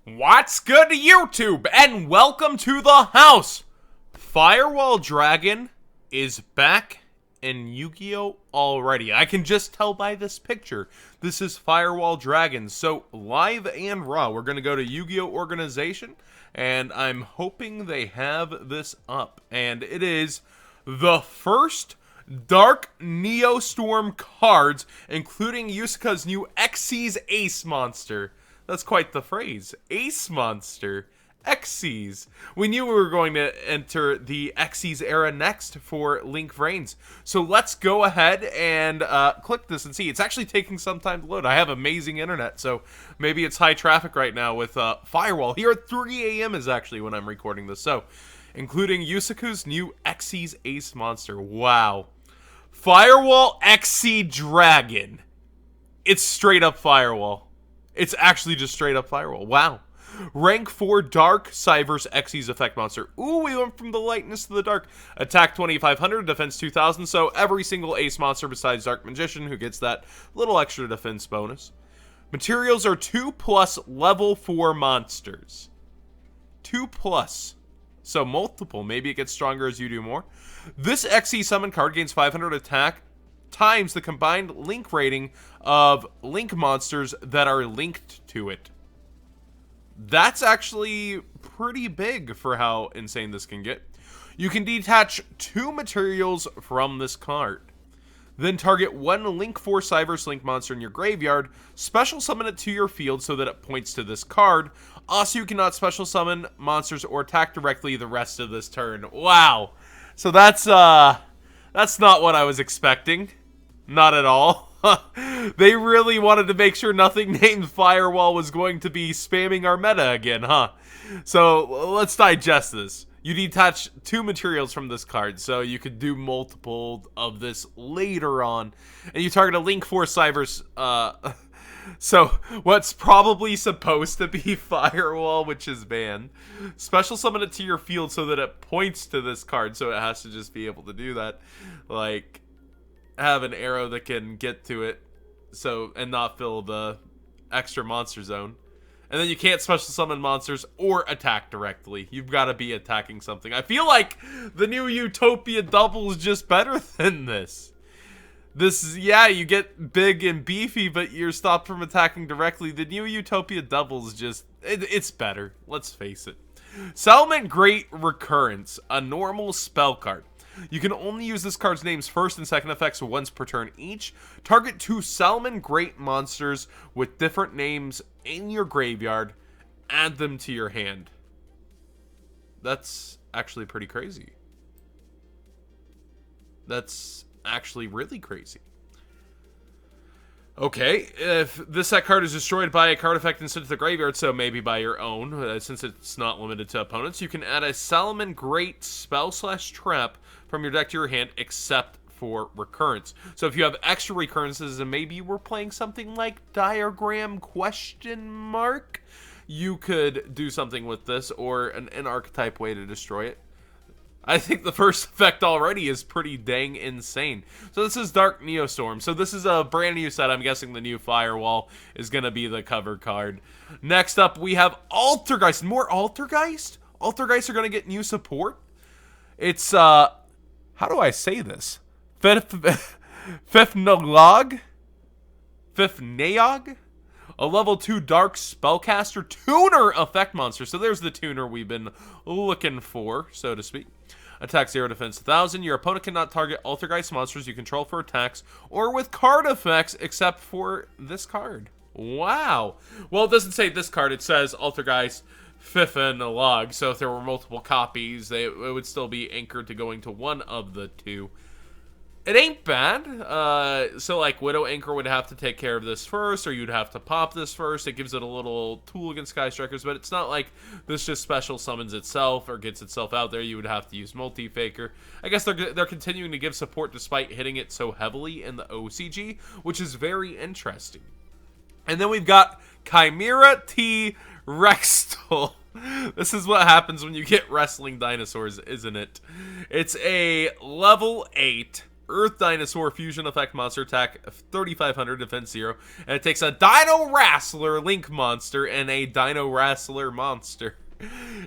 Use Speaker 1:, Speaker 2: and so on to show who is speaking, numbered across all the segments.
Speaker 1: What's good to YouTube, and welcome to the house! Firewall Dragon is back in Yu-Gi-Oh! Already. I can just tell by this picture. This is Firewall Dragon. So, live and raw, we're going to go to Yu-Gi-Oh! Organization, and I'm hoping they have this up. And it is the first Dark Neostorm cards, including Yusuka's new XCEED Ace Monster. That's quite the phrase. Ace Monster. XCEED. We knew we were going to enter the XCEED era next for Link Vrains. So let's go ahead and click this and see. It's actually taking some time to load. I have amazing internet, so maybe it's high traffic right now with Firewall. Here at 3 a.m. is actually when I'm recording this. So, including Yusuka's new XCEED Ace Monster. Wow. Firewall XCEED Dragon. It's straight up Firewall. It's actually just straight up Firewall. Wow. Rank 4 Dark Cyverse XCEED Effect Monster. Ooh, we went from the lightness to the dark. Attack 2500, defense 2000. So every single ace monster besides Dark Magician who gets that little extra defense bonus. Materials are 2+ level 4 monsters. 2+. So multiple. Maybe it gets stronger as you do more. This XCEED summon card gains 500 attack times the combined link rating of link monsters that are linked to it. That's actually pretty big for how insane this can get. You can detach 2 materials from this card. Then target 1 Link 4 Cyverse Link monster in your graveyard, special summon it to your field so that it points to this card. Also, you cannot special summon monsters or attack directly the rest of this turn. Wow. So that's not what I was expecting. Not at all. They really wanted to make sure nothing named Firewall was going to be spamming our meta again, huh? So let's digest this. You detach 2 materials from this card, so you could do multiple of this later on. And you target a Link 4 Cyverse, so what's probably supposed to be Firewall, which is banned. Special summon it to your field so that it points to this card, so it has to just be able to do that. Like, have an arrow that can get to it, so and not fill the extra monster zone. And then you can't special summon monsters or attack directly. You've got to be attacking something. I feel like the new Utopia double is just better than this. This, yeah, you get big and beefy, but you're stopped from attacking directly. The new Utopia double is just, it's better. Let's face it. Settlement Great Recurrence, a normal spell card. You can only use this card's name's first and second effects once per turn each. Target 2 Salmon Great monsters with different names in your graveyard. Add them to your hand. That's actually pretty crazy. That's actually really crazy. Okay, if this set card is destroyed by a card effect and sent to the graveyard, so maybe by your own, since it's not limited to opponents, you can add a Salmon Great spell/trap from your deck to your hand, except for recurrence. So if you have extra recurrences and maybe you were playing something like Diagram ? You could do something with this, or an archetype way to destroy it. I think the first effect already is pretty dang insane. So this is Dark Neostorm. So this is a brand new set. I'm guessing the new Firewall is going to be the cover card. Next up, we have Altergeist. More Altergeist? Altergeist are going to get new support? It's, how do I say this? Fifth-Naog? A level 2 Dark Spellcaster Tuner effect monster. So there's the tuner we've been looking for, so to speak. Attack 0, defense 1000. Your opponent cannot target Altergeist monsters you control for attacks or with card effects except for this card. Wow. Well, it doesn't say this card. It says Altergeist Fifth-Naog. So if there were multiple copies, it would still be anchored to going to one of the two. It ain't bad. So like Widow Anchor would have to take care of this first, or you'd have to pop this first. It gives it a little tool against Sky Strikers, but it's not like this just special summons itself or gets itself out there. You would have to use Multi-Faker. I guess they're continuing to give support despite hitting it so heavily in the OCG, which is very interesting. And then we've got Chimera T Rextal. This is what happens when you get wrestling dinosaurs, isn't it? It's a level 8 Earth Dinosaur Fusion Effect Monster attack 3500, defense 0. And it takes a Dino Wrestler Link monster and a Dino Wrestler monster.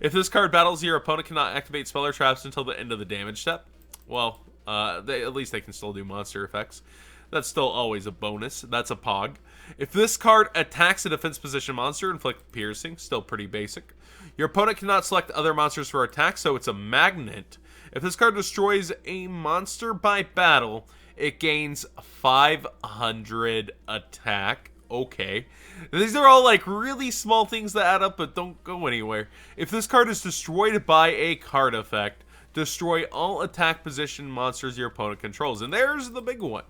Speaker 1: If this card battles, your opponent cannot activate spell or traps until the end of the damage step. Well, at least they can still do monster effects. That's still always a bonus. That's a pog. If this card attacks a defense position monster, inflict piercing. Still pretty basic. Your opponent cannot select other monsters for attack, so it's a magnet. If this card destroys a monster by battle, it gains 500 attack. Okay. These are all like really small things that add up but don't go anywhere. If this card is destroyed by a card effect, destroy all attack position monsters your opponent controls. And there's the big one.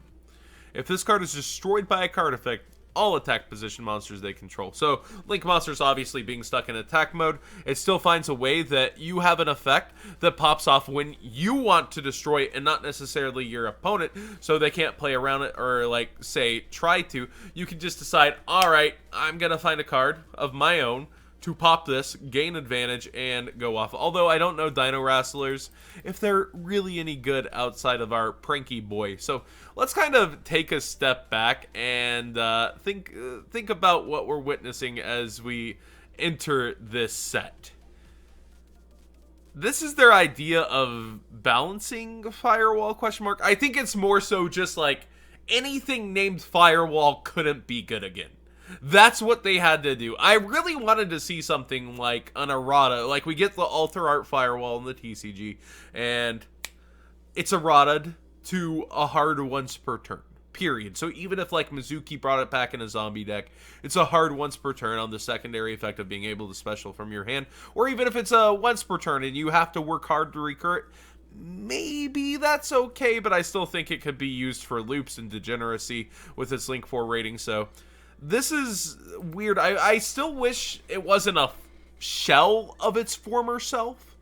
Speaker 1: If this card is destroyed by a card effect, all attack position monsters they control. So, Link monsters obviously being stuck in attack mode, it still finds a way that you have an effect that pops off when you want to destroy it and not necessarily your opponent, so they can't play around it or, like, say, try to. You can just decide, alright, I'm gonna find a card of my own to pop this, gain advantage, and go off. Although I don't know Dino Wrestlers if they're really any good outside of our Pranky Boy. So let's kind of take a step back and think about what we're witnessing as we enter this set. This is their idea of balancing Firewall, question mark. I think it's more so just like anything named Firewall couldn't be good again. That's what they had to do. I really wanted to see something like an errata. Like, we get the Alter Art Firewall in the TCG, and it's errata'd to a hard once per turn, period. So even if, like, Mizuki brought it back in a zombie deck, it's a hard once per turn on the secondary effect of being able to special from your hand. Or even if it's a once per turn and you have to work hard to recur it, maybe that's okay, but I still think it could be used for loops and degeneracy with its Link 4 rating, so this is weird. I still wish it wasn't a shell of its former self.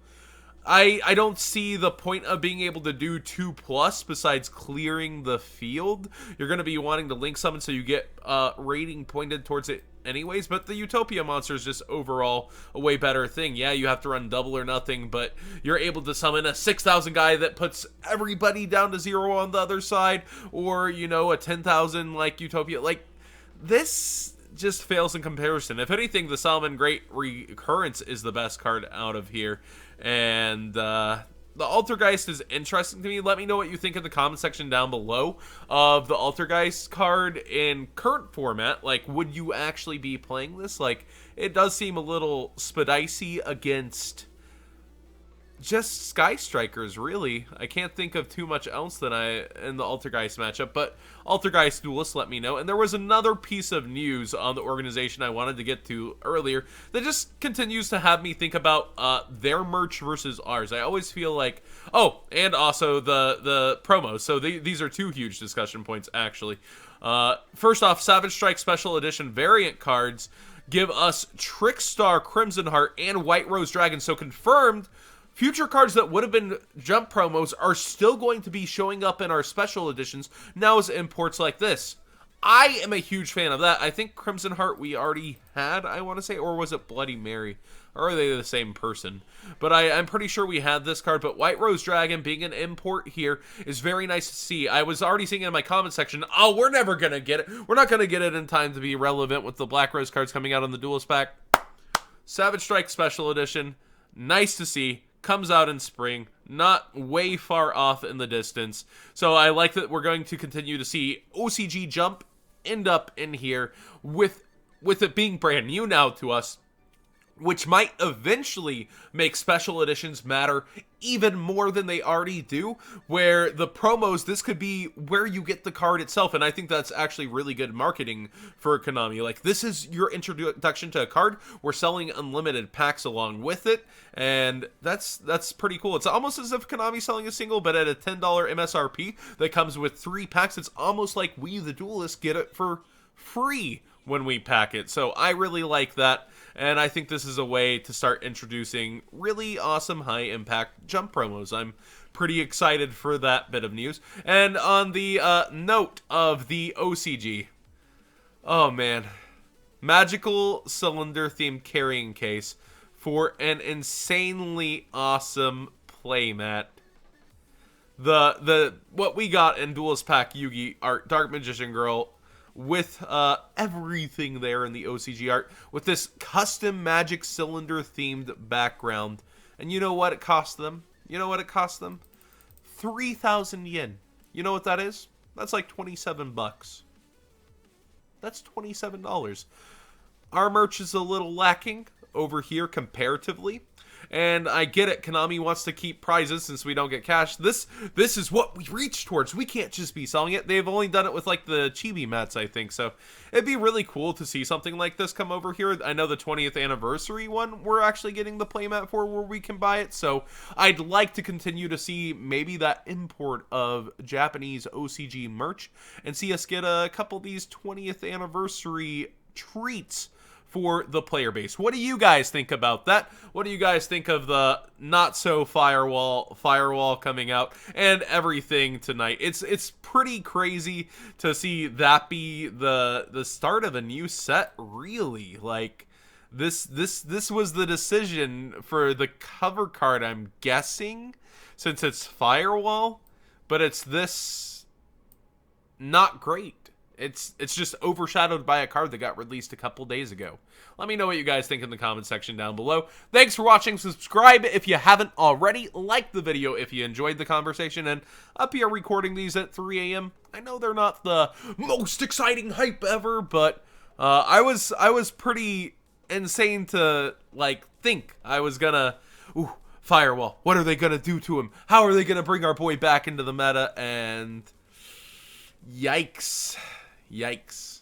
Speaker 1: I don't see the point of being able to do 2+ besides clearing the field. You're going to be wanting to link summon so you get rating pointed towards it anyways, but the Utopia monster is just overall a way better thing. Yeah, you have to run double or nothing, but you're able to summon a 6,000 guy that puts everybody down to 0 on the other side, or, you know, a 10,000 like Utopia. Like, this just fails in comparison. If anything, the Salmon Great Recurrence is the best card out of here. And the Altergeist is interesting to me. Let me know what you think in the comment section down below of the Altergeist card in current format. Like, would you actually be playing this? Like, it does seem a little spicy against just Sky Strikers, really. I can't think of too much else than in the Altergeist matchup, but Altergeist Duelist, let me know. And there was another piece of news on the organization I wanted to get to earlier that just continues to have me think about their merch versus ours. I always feel like, oh, and also the promos. So these are two huge discussion points, actually. First off, Savage Strike Special Edition variant cards give us Trickstar, Crimson Heart, and White Rose Dragon. So confirmed, future cards that would have been jump promos are still going to be showing up in our special editions now as imports like this. I am a huge fan of that. I think Crimson Heart we already had, I want to say, or was it Bloody Mary? Or are they the same person? But I'm pretty sure we had this card, but White Rose Dragon being an import here is very nice to see. I was already seeing in my comment section, oh, we're never going to get it. We're not going to get it in time to be relevant with the Black Rose cards coming out on the Duelist pack. Savage Strike Special Edition, nice to see. Comes out in spring, not way far off in the distance. So I like that we're going to continue to see OCG Jump end up in here with it being brand new now to us, which might eventually make special editions matter even more than they already do, where the promos, this could be where you get the card itself, and I think that's actually really good marketing for Konami. Like, this is your introduction to a card, we're selling unlimited packs along with it, and that's pretty cool. It's almost as if Konami's selling a single, but at a $10 MSRP that comes with 3 packs. It's almost like we, the Duelists, get it for free when we pack it. So I really like that, and I think this is a way to start introducing really awesome high impact jump promos. I'm pretty excited for that bit of news. And on the note of the OCG, oh man, magical cylinder themed carrying case for an insanely awesome playmat. what we got in Duelist Pack Yugi art, Dark Magician Girl, with everything there in the OCG art, with this custom magic cylinder themed background. And you know what it cost them? 3,000 yen. You know what that is? That's like 27 bucks. That's $27. Our merch is a little lacking over here comparatively. And I get it, Konami wants to keep prizes since we don't get cash. This is what we reach towards. We can't just be selling it. They've only done it with like the chibi mats, I think. So it'd be really cool to see something like this come over here. I know the 20th anniversary one we're actually getting the playmat for where we can buy it. So I'd like to continue to see maybe that import of Japanese OCG merch and see us get a couple of these 20th anniversary treats for the player base. What do you guys think about that? What do you guys think of the not so firewall coming out and everything tonight? It's pretty crazy to see that be the start of a new set, really. Like this was the decision for the cover card, I'm guessing, since it's Firewall, but it's this not great. It's just overshadowed by a card that got released a couple days ago. Let me know what you guys think in the comment section down below. Thanks for watching. Subscribe if you haven't already. Like the video if you enjoyed the conversation. And up here recording these at 3 a.m. I know they're not the most exciting hype ever, but I was pretty insane to like think I was gonna Firewall. What are they gonna do to him? How are they gonna bring our boy back into the meta? And yikes. Yikes.